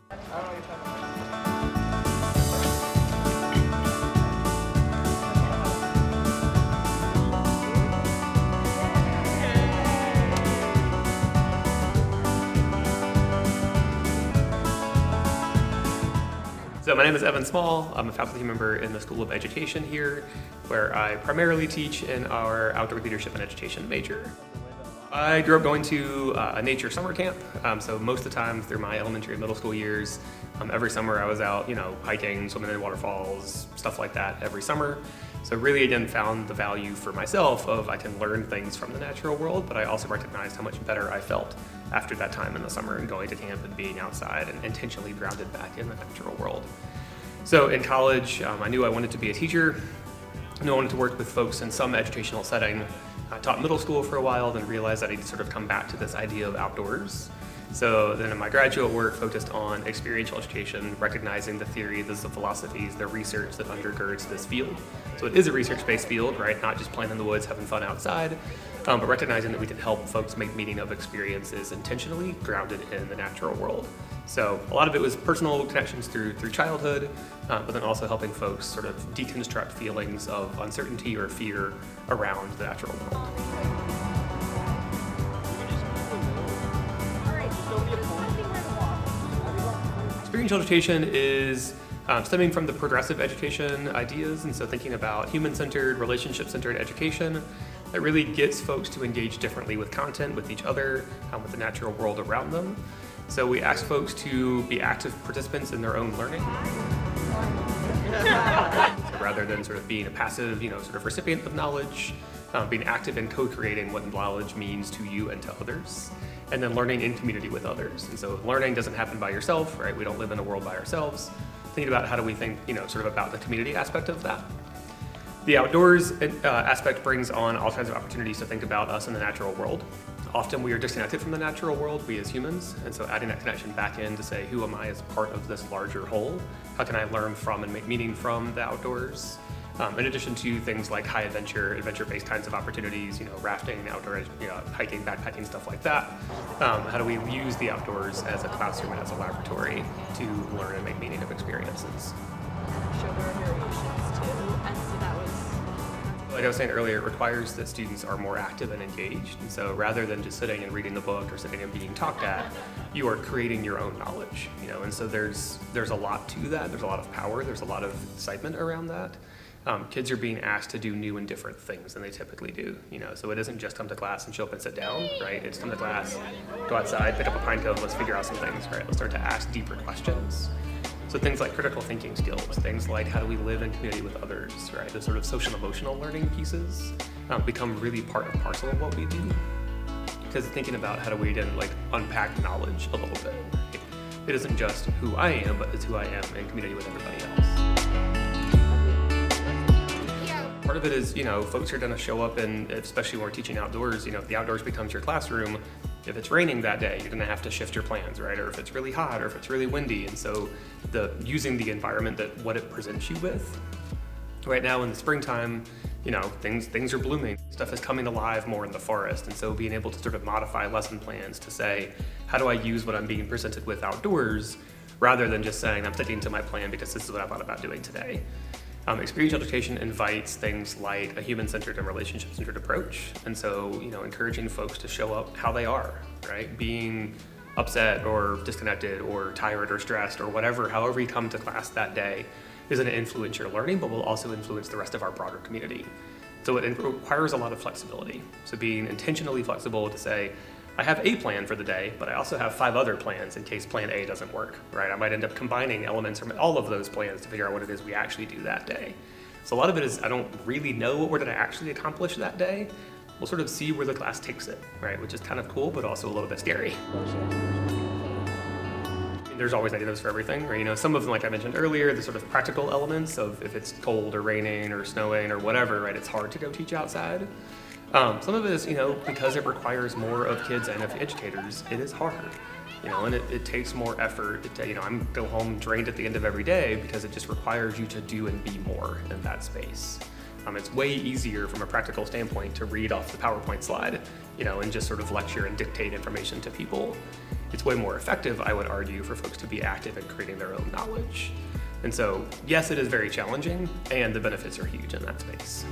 So my name is Evan Small. I'm a faculty member in the School of Education here, where I primarily teach in our outdoor leadership and education major. I grew up going to a nature summer camp, so most of the time through my elementary and middle school years, every summer I was out, hiking, swimming in waterfalls, stuff like that every summer. So really, again, found the value for myself of I can learn things from the natural world, but I also recognized how much better I felt after that time in the summer and going to camp and being outside and intentionally grounded back in the natural world. So in college, I knew I wanted to be a teacher. I knew I wanted to work with folks in some educational setting. I taught middle school for a while, then realized that I'd sort of come back to this idea of outdoors. So then in my graduate work focused on experiential education, recognizing the theory, the philosophies, the research that undergirds this field. So it is a research-based field, right? Not just playing in the woods, having fun outside, but recognizing that we can help folks make meaning of experiences intentionally grounded in the natural world. So a lot of it was personal connections through childhood, but then also helping folks sort of deconstruct feelings of uncertainty or fear around the natural world. Experiential education is stemming from the progressive education ideas, and so thinking about human-centered, relationship-centered education that really gets folks to engage differently with content, with each other, with the natural world around them. So we ask folks to be active participants in their own learning. So rather than sort of being a passive, sort of recipient of knowledge, being active in co-creating what knowledge means to you and to others, and then learning in community with others. And so learning doesn't happen by yourself, right? We don't live in a world by ourselves. Thinking about how do we think, sort of about the community aspect of that. The outdoors aspect brings on all kinds of opportunities to think about us in the natural world. Often we are disconnected from the natural world, we as humans, and so adding that connection back in to say, who am I as part of this larger whole? How can I learn from and make meaning from the outdoors? In addition to things like high adventure-based kinds of opportunities, rafting, outdoor, hiking, backpacking, stuff like that. How do we use the outdoors as a classroom and as a laboratory to learn and make meaning of experiences? Show there are variations too, and so that was... Like I was saying earlier, it requires that students are more active and engaged, and so rather than just sitting and reading the book or sitting and being talked at, you are creating your own knowledge, and so there's a lot to that. There's a lot of power, there's a lot of excitement around that. Kids are being asked to do new and different things than they typically do, so it isn't just come to class and show up and sit down, right? It's come to class, go outside, pick up a pine cone, let's figure out some things, right? Let's start to ask deeper questions. So things like critical thinking skills, things like how do we live in community with others, right? The sort of social emotional learning pieces become really part and parcel of what we do. Because thinking about how do we then unpack knowledge a little bit. It isn't just who I am, but it's who I am in community with everybody else. Part of it is, folks are going to show up, and especially when we're teaching outdoors, if the outdoors becomes your classroom, if it's raining that day, you're going to have to shift your plans, right? Or if it's really hot, or if it's really windy. And so using the environment what it presents you with. Right now in the springtime, things are blooming. Stuff is coming alive more in the forest. And so being able to sort of modify lesson plans to say, how do I use what I'm being presented with outdoors, rather than just saying I'm sticking to my plan because this is what I thought about doing today. Experiential education invites things like a human-centered and relationship-centered approach. And so, encouraging folks to show up how they are, right? Being upset or disconnected or tired or stressed or whatever, however you come to class that day is going to influence your learning, but will also influence the rest of our broader community. So it requires a lot of flexibility. So being intentionally flexible to say, I have a plan for the day, but I also have 5 other plans in case plan A doesn't work, right? I might end up combining elements from all of those plans to figure out what it is we actually do that day. So a lot of it is I don't really know what we're going to actually accomplish that day. We'll sort of see where the class takes it, right? Which is kind of cool, but also a little bit scary. There's always ideas for everything, right? Some of them, like I mentioned earlier, the sort of practical elements of if it's cold or raining or snowing or whatever, right? It's hard to go teach outside. Some of it is, because it requires more of kids and of educators, it is hard, and it takes more effort. I'm go home drained at the end of every day because it just requires you to do and be more in that space. It's way easier from a practical standpoint to read off the PowerPoint slide, and just sort of lecture and dictate information to people. it's way more effective, I would argue, for folks to be active in creating their own knowledge. And so, yes, it is very challenging, and the benefits are huge in that space.